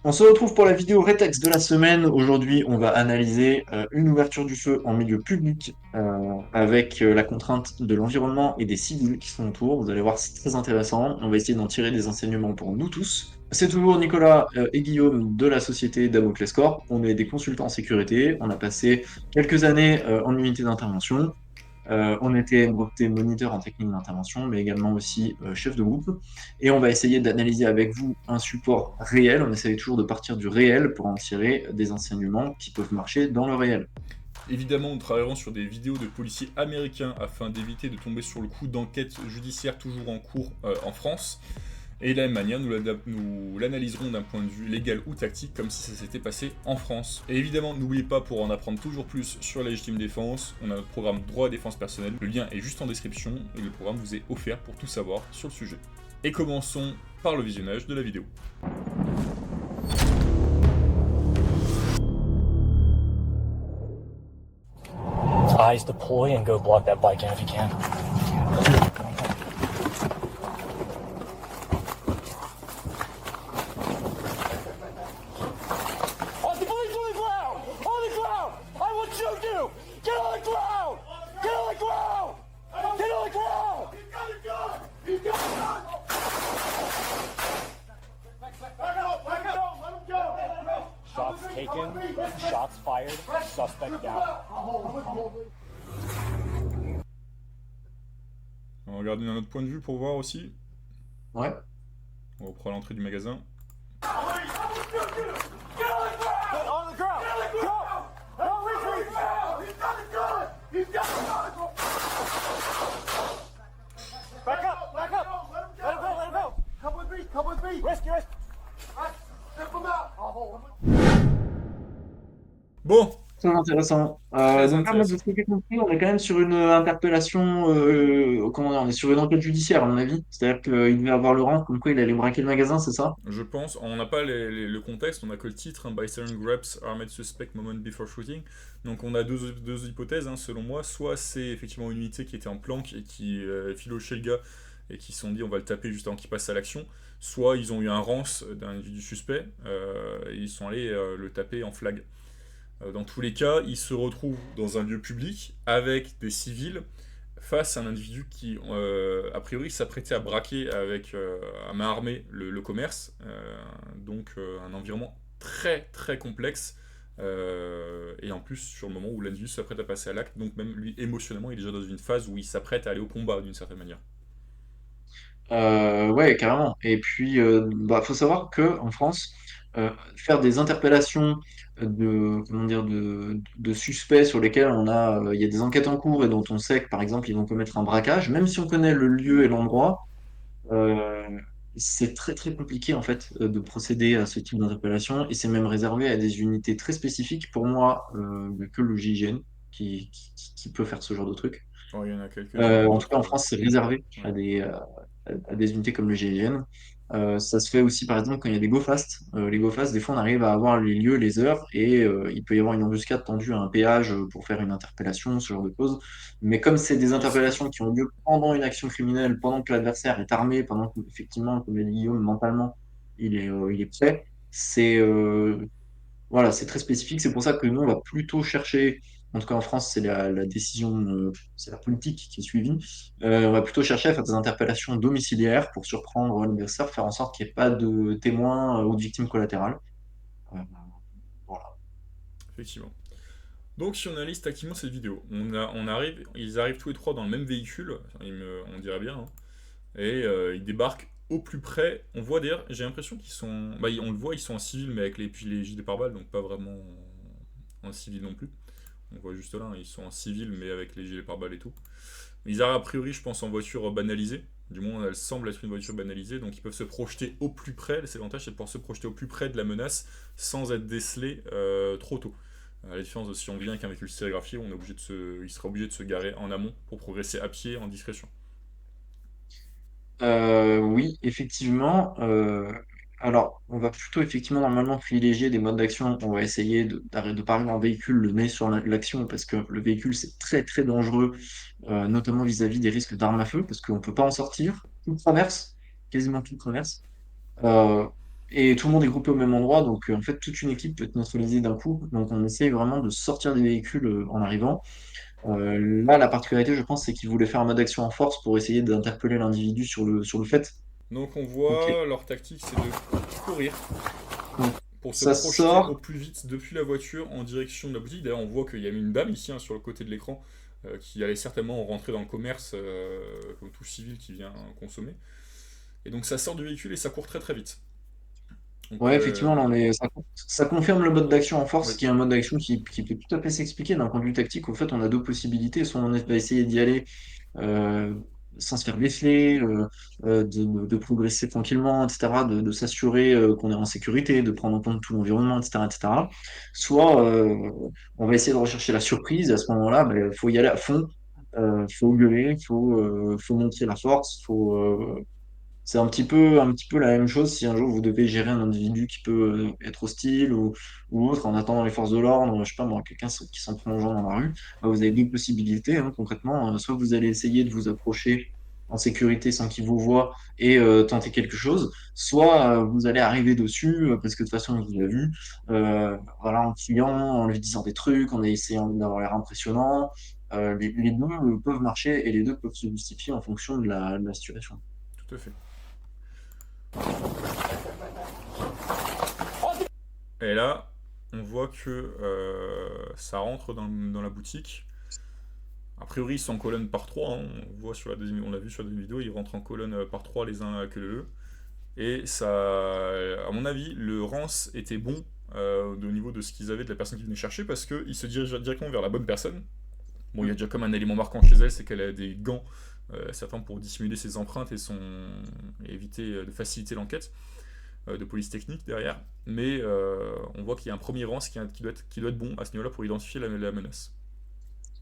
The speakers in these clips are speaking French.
On se retrouve pour la vidéo rétex de la semaine. Aujourd'hui, on va analyser une ouverture du feu en milieu public avec la contrainte de l'environnement et des civils qui sont autour. Vous allez voir, c'est très intéressant. On va essayer d'en tirer des enseignements pour nous tous. C'est toujours Nicolas et Guillaume de la société Damoclès Corp. On est des consultants en sécurité. On a passé quelques années en unité d'intervention. On était breveté moniteur en technique d'intervention, mais également aussi chef de groupe. Et on va essayer d'analyser avec vous un support réel. On essaye toujours de partir du réel pour en tirer des enseignements qui peuvent marcher dans le réel. Évidemment, nous travaillerons sur des vidéos de policiers américains afin d'éviter de tomber sur le coup d'enquêtes judiciaires toujours en cours en France. Et de la même manière, nous l'analyserons d'un point de vue légal ou tactique, comme si ça s'était passé en France. Et évidemment, n'oubliez pas, pour en apprendre toujours plus sur la légitime défense, on a notre programme droit à défense personnelle. Le lien est juste en description et le programme vous est offert pour tout savoir sur le sujet. Et commençons par le visionnage de la vidéo. Eyes deploy and go block that bike in if you can. On the ground! On the ground! I will shoot you! Get on the ground! Get on the ground! Get on the ground! He's got a gun! He's got a gun! Back up! Back up! Let him go! Shots taken, shots fired, suspect down. On va regarder d'un autre point de vue pour voir aussi. Ouais. On reprend l'entrée du magasin. On the ground! Go! No retreat! He's got a gun! He's got a gun! Back up! Back up! Let him go! Let him go! Come with me! Come with me! Risk! Step him out! I'll hold him. Bon, Très intéressant. très Donc là, moi, de intéressant. ce que j'ai compris, on est quand même sur une interpellation, comment dire, on est sur une enquête judiciaire, à mon avis. C'est-à-dire qu'il devait avoir le rang, comme quoi il allait braquer le magasin, c'est ça? Je pense, on n'a pas le contexte, on n'a que le titre, By Bystander grabs armed suspect moment before shooting. Donc on a deux hypothèses, hein, selon moi. Soit c'est effectivement une unité qui était en planque et qui filochait le gars et qui se sont dit on va le taper juste avant qu'il passe à l'action. Soit ils ont eu un rance d'un individu suspect et ils sont allés le taper en flag. Dans tous les cas, ils se retrouvent dans un lieu public avec des civils face à un individu qui, a priori, s'apprêtait à braquer avec à main armée le commerce. Un environnement très très complexe. Et en plus, sur le moment où l'individu s'apprête à passer à l'acte, donc même lui, émotionnellement, il est déjà dans une phase où il s'apprête à aller au combat d'une certaine manière. Ouais, carrément. Et puis, faut savoir que en France, faire des interpellations comment dire, de suspects sur lesquels il y a des enquêtes en cours et dont on sait que, par exemple, ils vont commettre un braquage, même si on connaît le lieu et l'endroit, euh, c'est très très compliqué en fait de procéder à ce type d'interpellation et c'est même réservé à des unités très spécifiques. Pour moi, il n'y a que le GIGN qui peut faire ce genre de truc. Bon, il y en a quelques-unes En tout cas, d'autres. en France, c'est réservé Ouais. à des unités comme le GIGN. Ça se fait aussi, par exemple, quand il y a des go fast. Les go fast, des fois, on arrive à avoir les lieux, les heures, et il peut y avoir une embuscade tendue à un péage pour faire une interpellation, ce genre de choses. Mais comme c'est des Et c'est- interpellations qui ont lieu pendant une action criminelle, pendant que l'adversaire est armé, pendant qu'effectivement, comme l'a dit Guillaume, mentalement, il est prêt, voilà, c'est très spécifique. C'est pour ça que nous, on va plutôt chercher, en tout cas en France, c'est la décision, c'est la politique qui est suivie. On va plutôt chercher à faire des interpellations domiciliaires pour surprendre l'adversaire, faire en sorte qu'il n'y ait pas de témoins ou de victimes collatérales. Euh, voilà. Effectivement. Donc si on analyse tactiquement cette vidéo, ils arrivent tous les trois dans le même véhicule, on dirait bien, hein, et ils débarquent au plus près. On voit d'ailleurs, j'ai l'impression qu'ils sont, on le voit, ils sont en civil, mais avec les gilets pare-balles, donc pas vraiment en civil non plus. On voit juste là, hein, ils sont en civil, mais avec les gilets pare-balles et tout. Ils arrivent a priori, je pense, en voiture banalisée. Du moins, elle semble être une voiture banalisée, donc ils peuvent se projeter au plus près. C'est l'avantage, c'est de pouvoir se projeter au plus près de la menace sans être décelé trop tôt. À la différence de si on vient avec un véhicule sérigraphié, il sera obligé de se garer en amont pour progresser à pied en discrétion. Oui, effectivement. Alors, on va plutôt effectivement normalement privilégier des modes d'action. On va essayer de parler en véhicule, le nez sur l'action, parce que le véhicule, c'est très très dangereux, notamment vis-à-vis des risques d'armes à feu, parce qu'on ne peut pas en sortir. Tout traverse, quasiment tout traverse. Euh, et tout le monde est groupé au même endroit, donc en fait toute une équipe peut être neutralisée d'un coup. Donc on essaye vraiment de sortir des véhicules en arrivant. Là, la particularité, je pense, c'est qu'ils voulaient faire un mode action en force pour essayer d'interpeller l'individu sur le fait. Donc on Ok. voit, leur tactique c'est de courir Donc, pour se ça projeter au sort. plus vite depuis la voiture en direction de la boutique. D'ailleurs, on voit qu'il y a une dame ici sur le côté de l'écran qui allait certainement rentrer dans le commerce comme tout civil qui vient consommer. Et donc ça sort du véhicule et ça court très très vite. Donc, Ouais, effectivement, là, ça confirme le mode d'action en force, oui, qui est un mode d'action qui peut tout à fait s'expliquer d'un point de vue tactique. En fait, on a deux possibilités. Soit on va essayer d'y aller euh, sans se faire déceler, de progresser tranquillement, etc., de s'assurer qu'on est en sécurité, de prendre en compte tout l'environnement, etc., etc. Soit on va essayer de rechercher la surprise, et à ce moment-là, il faut y aller à fond, faut gueuler, faut montrer la force, c'est un petit peu la même chose si un jour vous devez gérer un individu qui peut être hostile ou autre en attendant les forces de l'ordre, je sais pas moi, qui s'en prend aux gens dans la rue. Vous avez deux possibilités hein, concrètement. Soit vous allez essayer de vous approcher en sécurité sans qu'il vous voie et tenter quelque chose, soit vous allez arriver dessus parce que de toute façon il vous a vu, voilà, en criant, en lui disant des trucs, en essayant d'avoir l'air impressionnant. Les deux peuvent marcher et les deux peuvent se justifier en fonction de la situation. tout à fait. Et là, on voit que ça rentre dans la boutique. A priori, ils sont en colonne par trois, hein. On l'a vu sur la deuxième vidéo, ils rentrent en colonne par trois les uns que les deux. Et ça, à mon avis, le rance était bon au niveau de ce qu'ils avaient de la personne qui venait chercher parce qu'ils se dirigent directement vers la bonne personne. Bon, il y a déjà comme un élément marquant chez elle, c'est qu'elle a des gants, certains pour dissimuler ses empreintes et éviter de faciliter l'enquête de police technique derrière. Mais on voit qu'il y a un premier rance qui doit être bon à ce niveau-là pour identifier la menace.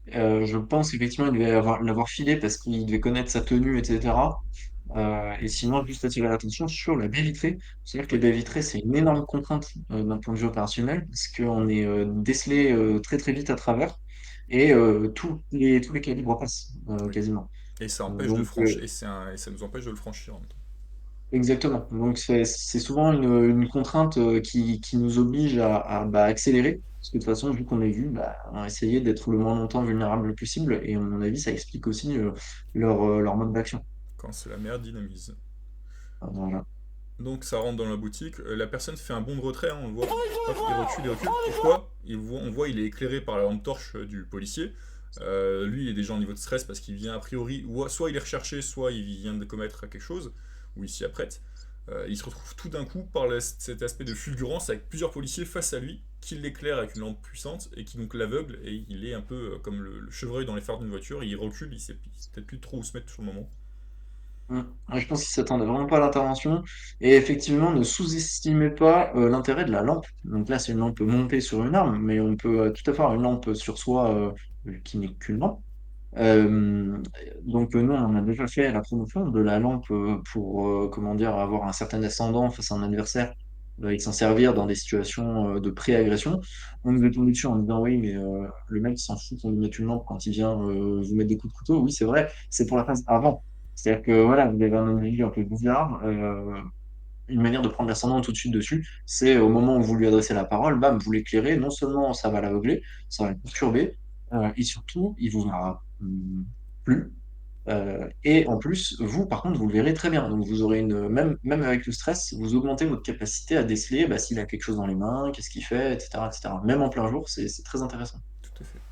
Je pense qu'effectivement, il devait l'avoir filé parce qu'il devait connaître sa tenue, etc. Et sinon, juste attirer l'attention sur la baie vitrée. C'est-à-dire que les Oui, baies vitrées, c'est une énorme contrainte d'un point de vue opérationnel parce qu'on est décelé très très vite à travers et tous les calibres passent oui. quasiment. Et ça empêche de Donc, franchir, et ça nous empêche de le franchir en même temps. exactement. Donc, c'est souvent une contrainte qui nous oblige à accélérer. Parce que de toute façon, vu qu'on est vu, on a essayé d'être le moins longtemps vulnérable possible. Et à mon avis, ça explique aussi leur mode d'action. Quand c'est la merde, dynamise. Voilà. Donc ça rentre dans la boutique, la personne fait un bond de retrait, hein, on le voit, hop, il recule, il recule. Pourquoi on voit il est éclairé par la lampe torche du policier. Lui il est déjà en niveau de stress parce qu'il vient a priori, soit il est recherché, soit il vient de commettre quelque chose, ou il s'y apprête. Il se retrouve tout d'un coup par cet aspect de fulgurance avec plusieurs policiers face à lui qui l'éclairent avec une lampe puissante et qui donc l'aveugle et il est un peu comme le chevreuil dans les phares d'une voiture, il recule, il sait peut-être plus trop où se mettre sur le moment. Mm. Ouais, je pense qu'ils s'attendaient vraiment pas à l'intervention. Et effectivement, ne sous-estimez pas l'intérêt de la lampe. Donc là, c'est une lampe montée sur une arme, mais on peut tout à fait avoir une lampe sur soi qui n'est qu'une lampe. Euh, donc nous, on a déjà fait la promotion de la lampe pour, comment dire, avoir un certain ascendant face à un adversaire et s'en servir dans des situations de pré-agression. On nous est tombé dessus en disant oui, mais le mec s'en fout qu'on lui mette une lampe quand il vient vous mettre des coups de couteau. Oui, c'est vrai, c'est pour la phase avant. C'est-à-dire que voilà, vous avez un individu un peu bizarre, une manière de prendre l'ascendant tout de suite dessus, c'est au moment où vous lui adressez la parole, bam, vous l'éclairez, non seulement ça va l'aveugler, ça va le perturber, et surtout, il vous verra plus. Et en plus, vous, par contre, vous le verrez très bien. Donc, vous aurez même avec le stress, vous augmentez votre capacité à déceler s'il a quelque chose dans les mains, qu'est-ce qu'il fait, etc., etc. Même en plein jour, c'est très intéressant. Tout à fait.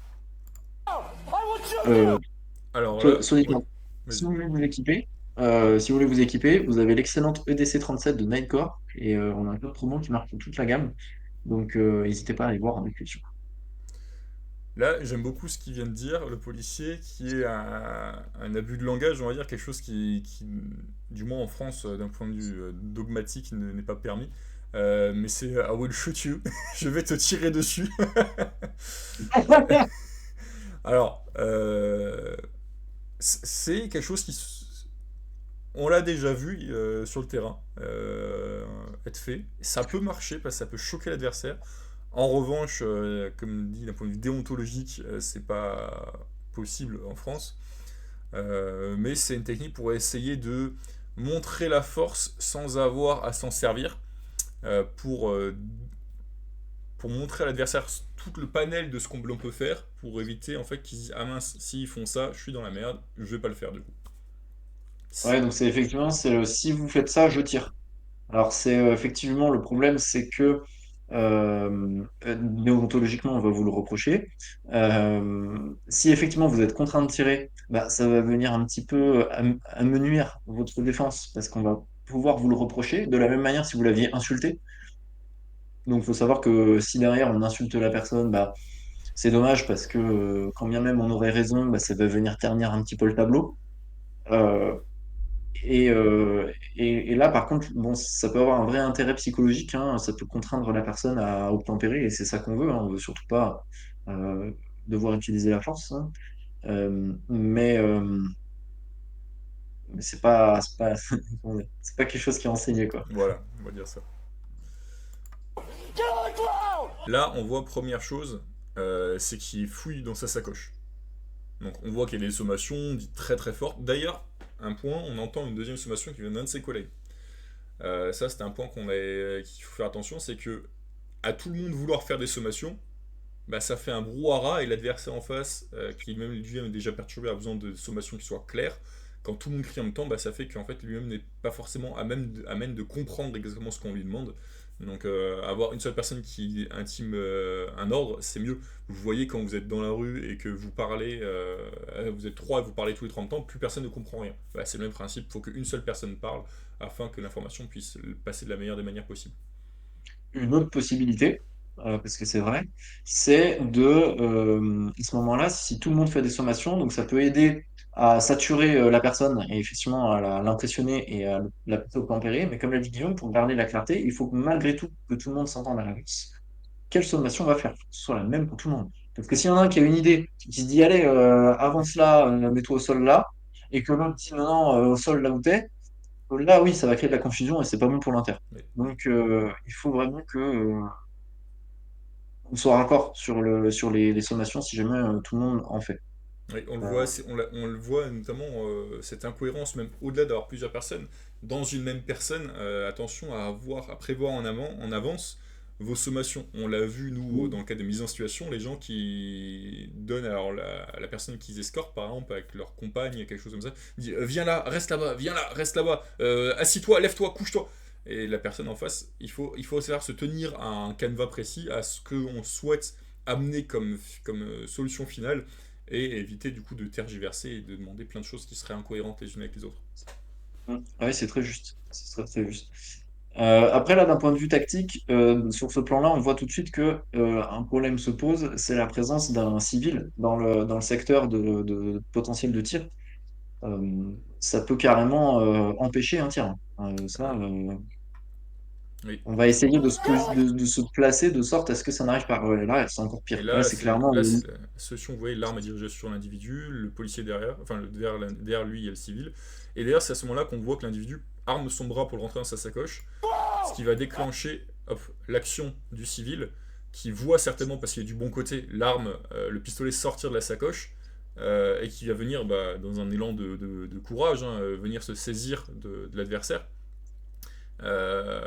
I will shoot Euh, you! Alors là, Soit dit oui, en- si vas-y. vous voulez vous équiper, si vous voulez vous équiper, vous avez l'excellente EDC 37 de Nightcore et on a un code promo qui marche pour toute la gamme. Donc, n'hésitez pas à aller voir en description. Là, j'aime beaucoup ce qu'il vient de dire, le policier, qui est un abus de langage, on va dire, quelque chose qui, du moins en France, d'un point de vue dogmatique, n'est pas permis. Mais c'est I will shoot you, je vais te tirer dessus. Alors, c'est quelque chose on l'a déjà vu sur le terrain être fait. Ça peut marcher parce que ça peut choquer l'adversaire. En revanche, comme dit d'un point de vue déontologique, c'est pas possible en France. Mais c'est une technique pour essayer de montrer la force sans avoir à s'en servir. pour montrer à l'adversaire tout le panel de ce qu'on l'on peut faire pour éviter en fait qu'ils disent ah mince, s'ils font ça, je suis dans la merde, je vais pas le faire du coup. Ouais, donc c'est effectivement, si vous faites ça, je tire. Alors c'est effectivement le problème, c'est que déontologiquement, on va vous le reprocher. Si effectivement vous êtes contraint de tirer, bah, ça va venir un petit peu amenuire votre défense parce qu'on va pouvoir vous le reprocher. De la même manière, si vous l'aviez insulté. Donc il faut savoir que si derrière on insulte la personne, bah, c'est dommage parce que quand bien même on aurait raison, bah, ça va venir ternir un petit peu le tableau. Euh, et là, par contre, bon, ça peut avoir un vrai intérêt psychologique, hein, ça peut contraindre la personne à obtempérer, et c'est ça qu'on veut, hein, on veut surtout pas euh, devoir utiliser la force, hein. Mais comment dire, c'est pas quelque chose qui est enseigné, quoi. Voilà, on va dire ça. Get on the ground! Là, on voit première chose, c'est qu'il fouille dans sa sacoche. Donc on voit qu'il y a des sommations dites très très fortes. D'ailleurs, un point, on entend une deuxième sommation qui vient d'un de ses collègues. Ça, c'est un point qu'il faut faire attention, c'est que à tout le monde vouloir faire des sommations, bah, ça fait un brouhaha et l'adversaire en face, qui même lui-même est déjà perturbé, a besoin de sommations qui soient claires. Quand tout le monde crie en même temps, bah, ça fait qu'en fait lui-même n'est pas forcément à même de comprendre exactement ce qu'on lui demande. Donc avoir une seule personne qui intime un ordre, c'est mieux. Vous voyez quand vous êtes dans la rue et que vous parlez, vous êtes trois et vous parlez tous les trois en même temps, plus personne ne comprend rien. Bah, c'est le même principe, il faut qu'une seule personne parle afin que l'information puisse passer de la meilleure des manières possibles. Une autre possibilité, parce que c'est vrai, c'est à ce moment-là, si tout le monde fait des sommations, donc ça peut aider à saturer la personne et effectivement à l'impressionner et à la pousser au tempéré. Mais comme l'a dit Guillaume, pour garder la clarté, il faut que malgré tout que tout le monde s'entende à l'avance. Quelle sommation on va faire? Faut que ce soit la même pour tout le monde. Parce que s'il y en a un qui a une idée, qui se dit, allez, avance là, mets-toi au sol là, et que l'autre dit, non, non, au sol là où t'es, là, oui, ça va créer de la confusion et c'est pas bon pour l'Inter. Mais Donc, il faut vraiment que on soit raccord sur les sommations si jamais tout le monde en fait. oui, on le voit, Euh, on le voit notamment cette incohérence, même au-delà d'avoir plusieurs personnes. Dans une même personne, attention à prévoir en avance vos sommations. On l'a vu, nous, oui. dans le cas de mise en situation, les gens qui donnent alors la personne qu'ils escortent, par exemple, avec leur compagne, quelque chose comme ça, dit viens là, viens là, reste là-bas, assis-toi, lève-toi, couche-toi. Et la personne en face, il faut savoir se tenir à un canevas précis, à ce qu'on souhaite amener comme solution finale et éviter du coup de tergiverser et de demander plein de choses qui seraient incohérentes les unes avec les autres. Ouais, c'est très juste. C'est très, très juste. Après, là, d'un point de vue tactique, sur ce plan-là, on voit tout de suite que un problème se pose, c'est la présence d'un civil dans le secteur de potentiel de tir. Ça peut carrément empêcher un tir, hein. Oui. On va essayer de se placer de sorte à ce que ça n'arrive pas. Ouais, là, c'est encore Et pire. Là, c'est clairement. c'est la solution, vous voyez, l'arme est dirigée sur l'individu, le policier derrière, enfin derrière lui il y a le civil. Et d'ailleurs c'est à ce moment-là qu'on voit que l'individu arme son bras pour le rentrer dans sa sacoche, ce qui va déclencher hop, l'action du civil, qui voit certainement, parce qu'il est du bon côté, l'arme, le pistolet sortir de la sacoche, et qui va venir bah, dans un élan de courage, hein, venir se saisir de l'adversaire. Euh,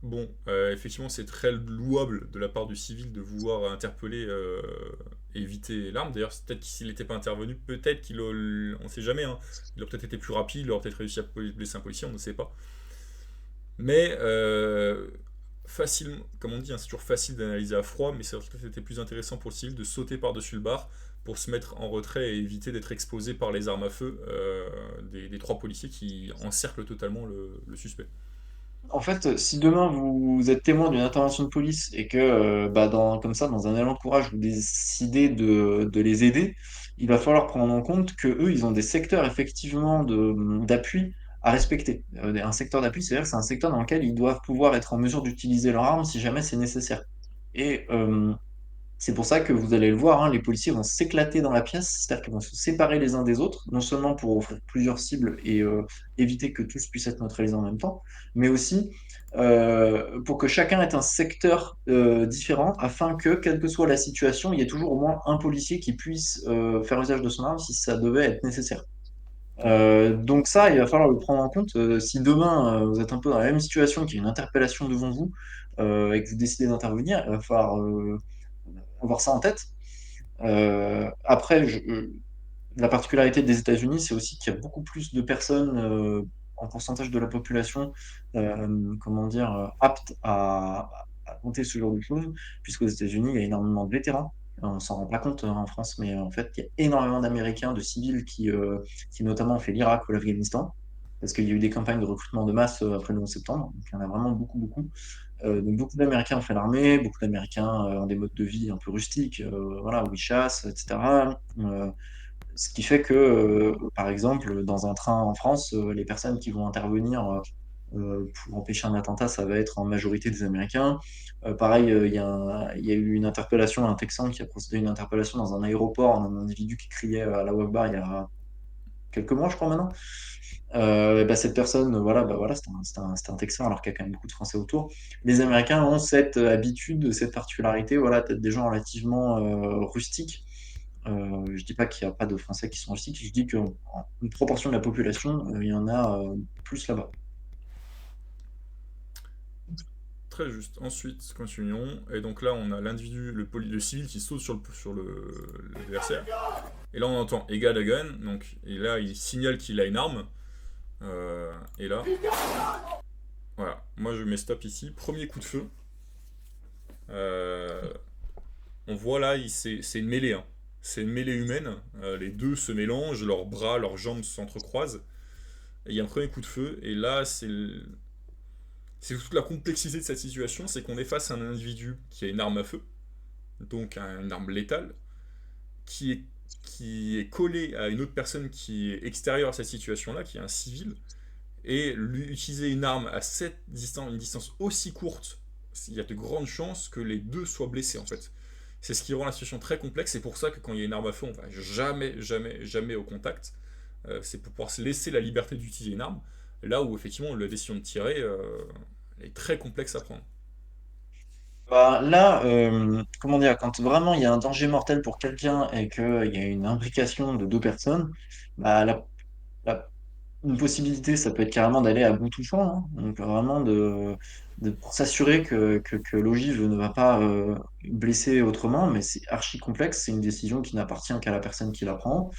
Bon, effectivement, c'est très louable de la part du civil de vouloir interpeller et éviter l'arme. D'ailleurs, c'est peut-être que s'il n'était pas intervenu, peut-être on ne sait jamais, hein. Il aurait peut-être été plus rapide, il aurait peut-être réussi à blesser un policier, on ne sait pas. Mais facilement, comme on dit, hein, c'est toujours facile d'analyser à froid, mais c'est vrai que c'était plus intéressant pour le civil de sauter par-dessus le bar pour se mettre en retrait et éviter d'être exposé par les armes à feu des trois policiers qui encerclent totalement le suspect. En fait, si demain vous êtes témoin d'une intervention de police et que, bah, comme ça, dans un élan de courage, vous décidez de les aider, il va falloir prendre en compte que eux, ils ont des secteurs effectivement d'appui à respecter. Un secteur d'appui, c'est-à-dire que c'est un secteur dans lequel ils doivent pouvoir être en mesure d'utiliser leur arme si jamais c'est nécessaire. Et c'est pour ça que vous allez le voir, hein, les policiers vont s'éclater dans la pièce, c'est-à-dire qu'ils vont se séparer les uns des autres, non seulement pour offrir plusieurs cibles et éviter que tous puissent être neutralisés en même temps, mais aussi pour que chacun ait un secteur différent, afin que, quelle que soit la situation, il y ait toujours au moins un policier qui puisse faire usage de son arme si ça devait être nécessaire. Donc ça, il va falloir le prendre en compte. Si demain, vous êtes un peu dans la même situation, qu'il y a une interpellation devant vous, et que vous décidez d'intervenir, il va falloir avoir ça en tête. Après, la particularité des États-Unis, c'est aussi qu'il y a beaucoup plus de personnes en pourcentage de la population, comment dire, aptes à compter ce genre de choses, puisqu'aux États-Unis, il y a énormément de vétérans. On s'en rend pas compte en France, mais en fait, il y a énormément d'Américains, de civils qui notamment ont fait l'Irak ou l'Afghanistan, parce qu'il y a eu des campagnes de recrutement de masse après le 11 septembre. Donc, il y en a vraiment beaucoup, beaucoup. Donc, beaucoup d'Américains ont fait l'armée, beaucoup d'Américains ont des modes de vie un peu rustiques, voilà, où ils chassent, etc. Ce qui fait que, par exemple, dans un train en France, les personnes qui vont intervenir pour empêcher un attentat, ça va être en majorité des Américains. Pareil, il y a eu une interpellation, un Texan qui a procédé à une interpellation dans un aéroport, un individu qui criait à la Akbar il y a quelques mois, je crois maintenant. Et bah, cette personne, voilà, bah, voilà, c'était un Texan alors qu'il y a quand même beaucoup de Français autour. Les Américains ont cette habitude, cette particularité, voilà, d'être des gens relativement rustiques. Je dis pas qu'il n'y a pas de Français qui sont rustiques, je dis qu'une proportion de la population, il y en a plus là-bas. Très juste. Ensuite, continuons. Et donc là, on a l'individu, le civil qui saute sur l'adversaire. Et là, on entend égal à gun. Donc, et là, il signale qu'il a une arme. Et là, voilà. Moi, je mets stop ici. Premier coup de feu. Euh, on voit là, c'est une mêlée, hein. C'est une mêlée humaine. Les deux se mélangent, leurs bras, leurs jambes s'entrecroisent. Et il y a un premier coup de feu. Et là, c'est toute la complexité de cette situation. C'est qu'on est face à un individu qui a une arme à feu, donc une arme létale, qui est, qui est collé à une autre personne qui est extérieure à cette situation-là, qui est un civil. Et lui utiliser une arme à une distance aussi courte, il y a de grandes chances que les deux soient blessés en fait. C'est ce qui rend la situation très complexe. C'est pour ça que quand il y a une arme à feu, on va jamais, jamais, jamais au contact. C'est pour pouvoir se laisser la liberté d'utiliser une arme. Là où effectivement la décision de tirer est très complexe à prendre. Bah, là, comment dire, quand vraiment il y a un danger mortel pour quelqu'un et qu'il y a une imbrication de deux personnes, bah, la- une possibilité, ça peut être carrément d'aller à bout touchant, hein. Donc vraiment pour s'assurer que l'ogive ne va pas blesser autrement, mais c'est archi complexe, c'est une décision qui n'appartient qu'à la personne qui la prend.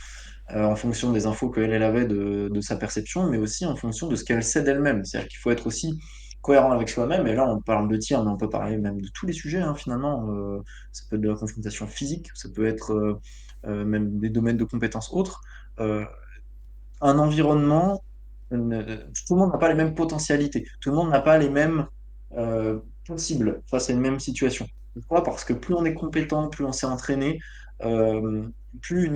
En fonction des infos qu'elle avait de sa perception, mais aussi en fonction de ce qu'elle sait d'elle-même. C'est-à-dire qu'il faut être aussi cohérent avec soi-même. Et là, on parle de tir, mais on peut parler même de tous les sujets, hein, finalement. Ça peut être de la confrontation physique, ça peut être même des domaines de compétences autres. Euh, un environnement, tout le monde n'a pas les mêmes potentialités, tout le monde n'a pas les mêmes possibles face à une même situation. Pourquoi? Parce que plus on est compétent, plus on s'est entraîné, euh, plus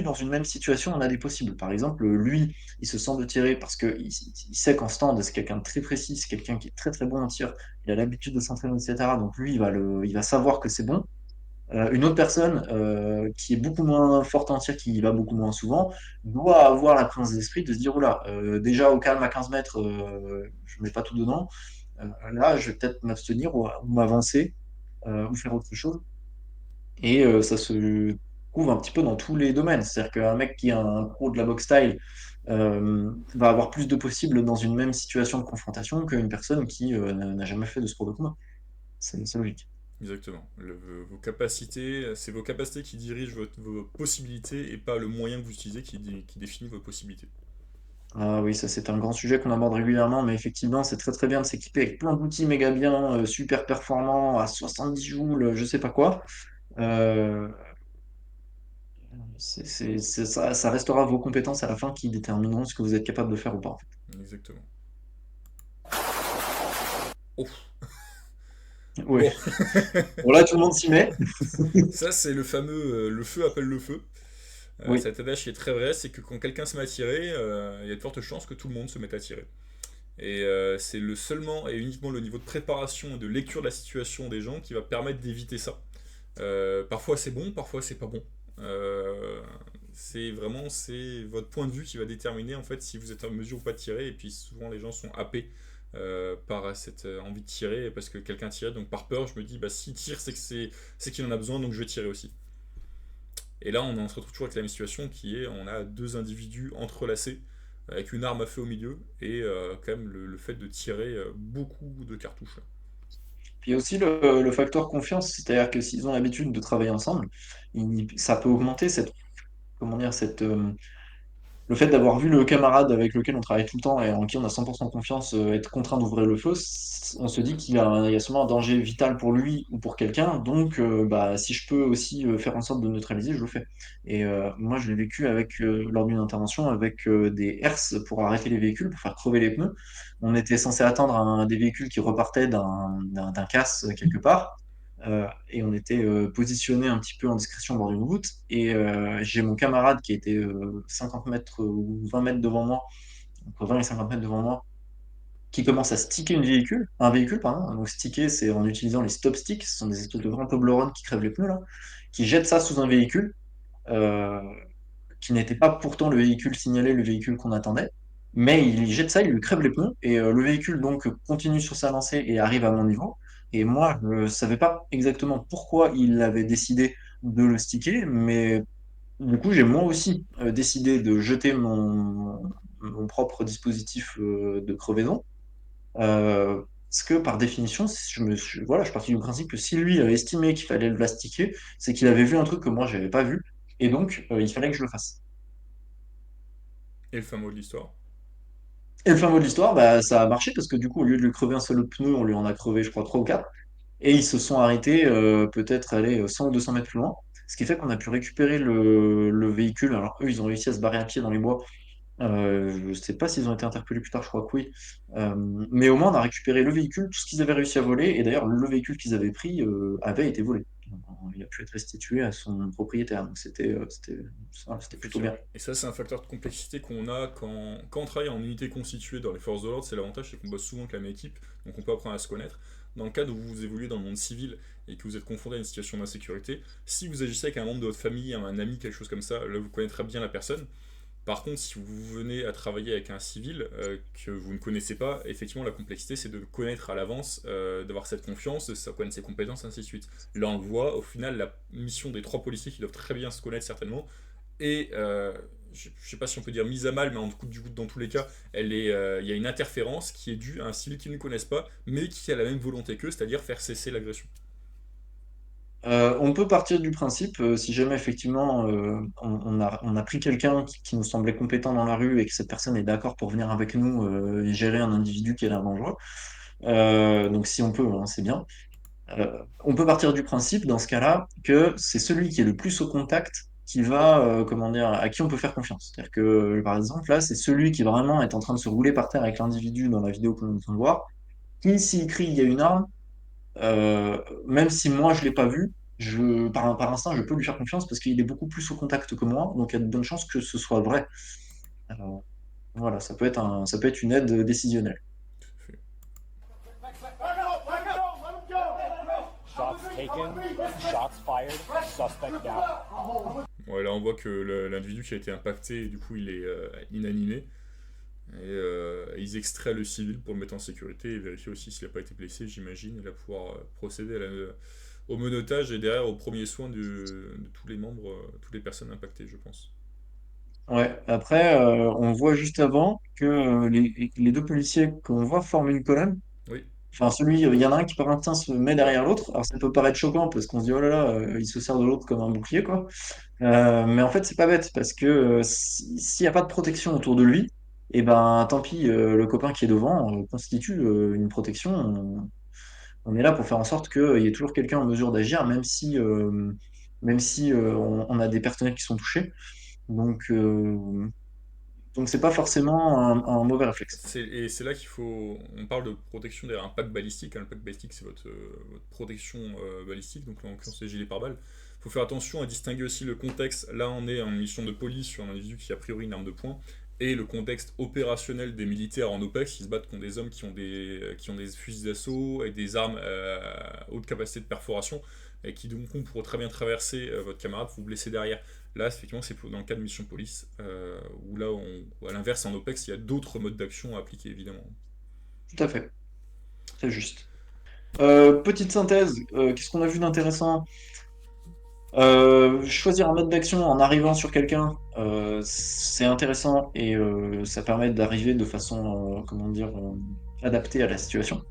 dans une même situation on a des possibles. Par exemple, lui, il se sent de tirer parce qu'il il sait qu'en stand, c'est quelqu'un de très précis, c'est quelqu'un qui est très très bon en tir, il a l'habitude de s'entraîner, etc. Donc lui, il va savoir que c'est bon. Une autre personne qui est beaucoup moins forte en tir, qui y va beaucoup moins souvent, doit avoir la présence d'esprit de se dire, oula, déjà au calme à 15 mètres, je ne mets pas tout dedans. Là, je vais peut-être m'abstenir ou m'avancer ou faire autre chose. Et ça se trouve un petit peu dans tous les domaines. C'est-à-dire qu'un mec qui est un pro de la boxe style va avoir plus de possibles dans une même situation de confrontation qu'une personne qui n'a jamais fait de sport de combat. C'est logique. Exactement. Vos capacités, c'est vos capacités qui dirigent vos possibilités et pas le moyen que vous utilisez qui définit vos possibilités. Ah oui, ça c'est un grand sujet qu'on aborde régulièrement, mais effectivement, c'est très très bien de s'équiper avec plein d'outils méga bien, super performants, à 70 joules, je sais pas quoi. Euh, ça restera vos compétences à la fin qui détermineront ce que vous êtes capable de faire ou pas, en fait. Exactement. Oh. Ouais. Bon, Bon, là, tout le monde s'y met. ça c'est le fameux le feu appelle le feu. Oui. Cet adage qui est très vrai, c'est que quand quelqu'un se met à tirer, il y a de fortes chances que tout le monde se mette à tirer. Et c'est le seulement et uniquement le niveau de préparation et de lecture de la situation des gens qui va permettre d'éviter ça. Parfois c'est bon, parfois c'est pas bon. C'est votre point de vue qui va déterminer en fait si vous êtes en mesure ou pas de tirer. Et puis souvent les gens sont happés par cette envie de tirer parce que quelqu'un tire. Donc par peur, je me dis bah s'il tire c'est qu'il en a besoin donc je vais tirer aussi. Et là, on se retrouve toujours avec la même situation qui est on a deux individus entrelacés avec une arme à feu au milieu et quand même le fait de tirer beaucoup de cartouches. Là. Puis il y a aussi le facteur confiance, c'est-à-dire que s'ils ont l'habitude de travailler ensemble, ça peut augmenter cette, comment dire, le fait d'avoir vu le camarade avec lequel on travaille tout le temps et en qui on a 100% confiance être contraint d'ouvrir le feu, on se dit il y a sûrement un danger vital pour lui ou pour quelqu'un. Donc, bah, si je peux aussi faire en sorte de neutraliser, je le fais. Et moi, je l'ai vécu lors d'une intervention avec des herses pour arrêter les véhicules, pour faire crever les pneus. On était censé attendre des véhicules qui repartaient d'un casse quelque part. Et on était positionné un petit peu en discrétion au bord d'une route. Et j'ai mon camarade qui était 50 mètres ou 20 mètres devant moi, entre 20 et 50 mètres devant moi, qui commence à sticker un véhicule, pardon. Donc sticker, c'est en utilisant les stop sticks, ce sont des espèces de grands Toblerone qui crèvent les pneus là, qui jette ça sous un véhicule. Euh, qui n'était pas pourtant le véhicule signalé, le véhicule qu'on attendait. Mais il jette ça, il lui crève les pneus, et le véhicule donc continue sur sa lancée et arrive à mon niveau. Et moi, je ne savais pas exactement pourquoi il avait décidé de le sticker, mais du coup, j'ai moi aussi décidé de jeter mon propre dispositif de crevaison. Parce que par définition, si voilà, je suis parti du principe que si lui avait estimé qu'il fallait le plastiquer, c'est qu'il avait vu un truc que moi, je n'avais pas vu, et donc il fallait que je le fasse. Et le fin mot de l'histoire. Et le fin mot de l'histoire, bah, ça a marché parce que du coup, au lieu de lui crever un seul pneu, on lui en a crevé, je crois, trois ou quatre. Et ils se sont arrêtés peut-être aller 100 ou 200 mètres plus loin. Ce qui fait qu'on a pu récupérer le véhicule. Alors, eux, ils ont réussi à se barrer à pied dans les bois. Je ne sais pas s'ils ont été interpellés plus tard, je crois que oui. Euh, mais au moins, on a récupéré le véhicule, tout ce qu'ils avaient réussi à voler. Et d'ailleurs, le véhicule qu'ils avaient pris avait été volé. Il a pu être restitué à son propriétaire. Donc, c'était plutôt Effectivement. bien. Et ça, c'est un facteur de complexité qu'on a quand on travaille en unité constituée dans les forces de l'ordre. C'est l'avantage, c'est qu'on bosse souvent avec la même équipe, donc on peut apprendre à se connaître. Dans le cas où vous évoluez dans le monde civil et que vous êtes confronté à une situation d'insécurité, si vous agissez avec un membre de votre famille, un ami, quelque chose comme ça, là vous connaîtrez bien la personne. Par contre, si vous venez à travailler avec un civil que vous ne connaissez pas, effectivement, la complexité, c'est de le connaître à l'avance, d'avoir cette confiance, de connaître ses compétences, ainsi de suite. Là, on le voit, au final, la mission des trois policiers qui doivent très bien se connaître, certainement, et je ne sais pas si on peut dire mise à mal, mais dans tous les cas, il y a une interférence qui est due à un civil qu'ils ne connaissent pas, mais qui a la même volonté qu'eux, c'est-à-dire faire cesser l'agression. On peut partir du principe, si jamais effectivement on a pris quelqu'un qui nous semblait compétent dans la rue et que cette personne est d'accord pour venir avec nous et gérer un individu qui a l'air dangereux, donc si on peut, hein, c'est bien. On peut partir du principe dans ce cas-là que c'est celui qui est le plus au contact qui va, comment dire, à qui on peut faire confiance. C'est-à-dire que par exemple là, c'est celui qui vraiment est en train de se rouler par terre avec l'individu dans la vidéo que nous train de voir, qui s'il crie il y a une arme, euh, même si moi je l'ai pas vu, par instinct, je peux lui faire confiance parce qu'il est beaucoup plus au contact que moi, donc il y a de bonnes chances que ce soit vrai. Alors, voilà, ça peut être une aide décisionnelle. Shots taken, shots fired, suspect down. Ouais, là, on voit que l'individu qui a été impacté, du coup, il est inanimé. Et ils extraient le civil pour le mettre en sécurité et vérifier aussi s'il n'a pas été blessé, j'imagine, et là pouvoir procéder au menottage et derrière au premier soin de tous les membres, toutes les personnes impactées, je pense. Ouais, après, on voit juste avant que les deux policiers qu'on voit forment une colonne. Oui, Enfin, il y en a un qui par instinct se met derrière l'autre. Alors, ça peut paraître choquant parce qu'on se dit, oh là là, il se sert de l'autre comme un bouclier, quoi. Mais en fait, c'est pas bête parce que s'il n'y a pas de protection autour de lui, et ben tant pis, le copain qui est devant constitue une protection. On est là pour faire en sorte qu'il y ait toujours quelqu'un en mesure d'agir, même si on a des personnels qui sont touchés. Donc, donc c'est pas forcément un mauvais réflexe. et c'est là qu'il faut. On parle de protection derrière un pack balistique, hein. Le pack balistique, c'est votre protection balistique, donc là, en l'occurrence, c'est gilet pare-balles. Il faut faire attention à distinguer aussi le contexte. Là, on est en mission de police sur un individu qui a priori une arme de poing, et le contexte opérationnel des militaires en OPEX qui se battent contre des hommes qui ont des fusils d'assaut et des armes à haute capacité de perforation, et qui donc pourront très bien traverser votre camarade, vous blesser derrière. Là, effectivement, c'est dans le cas de mission police, où là, à l'inverse, en OPEX, il y a d'autres modes d'action à appliquer, évidemment. Tout à fait, c'est juste. Petite synthèse, qu'est-ce qu'on a vu d'intéressant? Choisir un mode d'action en arrivant sur quelqu'un, c'est intéressant et ça permet d'arriver de façon, comment dire, adaptée à la situation.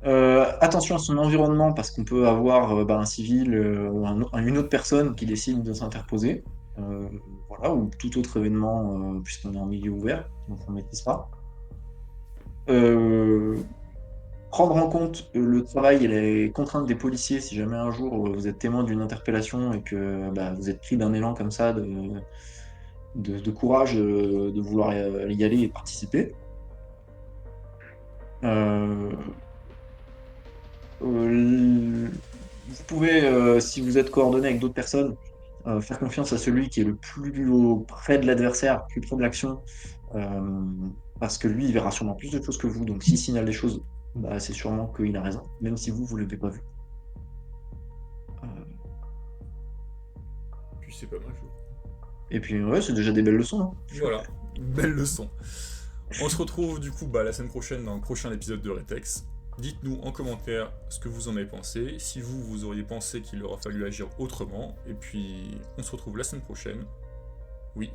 Attention à son environnement parce qu'on peut avoir un civil ou une autre personne qui décide de s'interposer, euh, voilà, ou tout autre événement puisqu'on est en milieu ouvert, donc on ne maîtrise pas. Euh, Prendre en compte le travail et les contraintes des policiers si jamais un jour vous êtes témoin d'une interpellation et que vous êtes pris d'un élan comme ça de courage de vouloir y aller et participer. Euh, Vous pouvez, si vous êtes coordonné avec d'autres personnes, faire confiance à celui qui est le plus près de l'adversaire, plus près de l'action, euh, parce que lui, il verra sûrement plus de choses que vous. Donc, s'il signale des choses, c'est sûrement qu'il a raison, même si vous, vous ne l'avez pas vu. Euh, Puis c'est pas mal, je trouve. et puis, ouais, c'est déjà des belles leçons, hein. Voilà, une belle leçon. On se retrouve du coup la semaine prochaine dans le prochain épisode de Retex. Dites-nous en commentaire ce que vous en avez pensé, si vous auriez pensé qu'il aurait fallu agir autrement, et puis on se retrouve la semaine prochaine. Oui.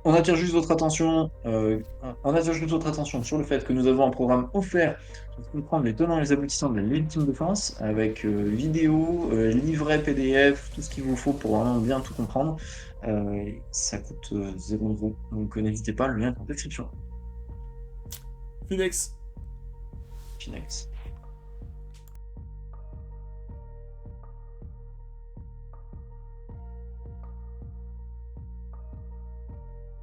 On attire juste votre attention sur le fait que nous avons un programme offert pour comprendre les tenants et les aboutissants de la légitime défense avec vidéo, livret PDF, tout ce qu'il vous faut pour vraiment bien tout comprendre. Ça coûte 0 €, donc n'hésitez pas, le lien est en description. Phoenix. Finex.